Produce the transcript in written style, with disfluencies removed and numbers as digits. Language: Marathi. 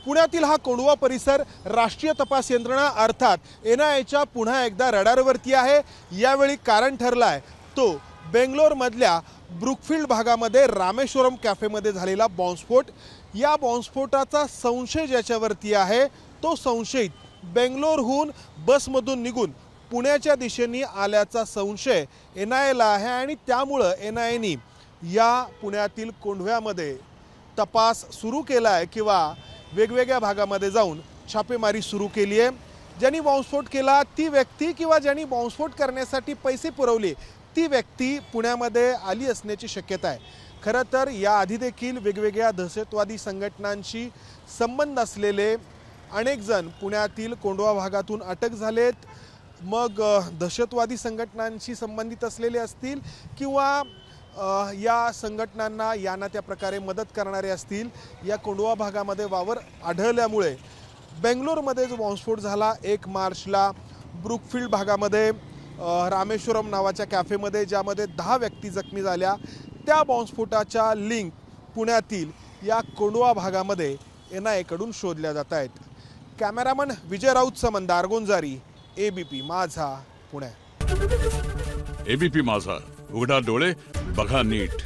पुण्यातील हा कोंढवा परिसर राष्ट्रीय तपास यंत्रणा अर्थात एनआयएच्या पुन्हा एकदा रडारवरती आहे। यावेळी कारण ठरलाय तो बेंगलोरमधल्या ब्रुकफील्ड भागामध्ये रामेश्वरम कॅफेमध्ये झालेला बॉम्बस्फोट। या बॉम्बस्फोटाचा संशय ज्याच्यावरती आहे तो संशयित बेंगलोरहून बसमधून निघून पुण्याच्या दिशेने आल्याचा संशय एनआयएला आहे आणि त्यामुळे एनआयएने या पुण्यातील कोंढव्यामध्ये तपास सुरू केला आहे किंवा वेगवेगळ्या भागामध्ये जाऊन छापेमारी सुरू केली आहे। ज्यांनी बॉम्बस्फोट केला ती व्यक्ती किंवा ज्यांनी बॉम्बस्फोट करण्यासाठी पैसे पुरवले ती व्यक्ती पुण्यामध्ये आली असण्याची शक्यता आहे। खरं तर याआधी देखील वेगवेगळ्या दहशतवादी संघटनांशी संबंध असलेले अनेक जण पुण्यातील कोंढवा भागातून अटक झालेत। मग दहशतवादी संघटनांशी संबंधित असलेले असतील किंवा या संघटनांना यांना त्या प्रकारे मदत करणारे असतील, या कोंढवा भागामध्ये वावर आढळल्यामुळे बेंगलोरमध्ये जो बॉम्बस्फोट झाला 1 मार्चला ब्रुकफील्ड भागामध्ये रामेश्वरम नावाच्या कॅफेमध्ये ज्यामध्ये 10 व्यक्ती जखमी झाल्या, त्या बॉम्बस्फोटाच्या लिंक पुण्यातील या कोंढवा भागामध्ये एनआयएकडून शोधल्या जात आहेत। कॅमेरामन विजय राऊतसह मंदार गोंजारी, एबीपी माझा, पुणे। एबीपी माझा, उघडा डोळे बघा नीट।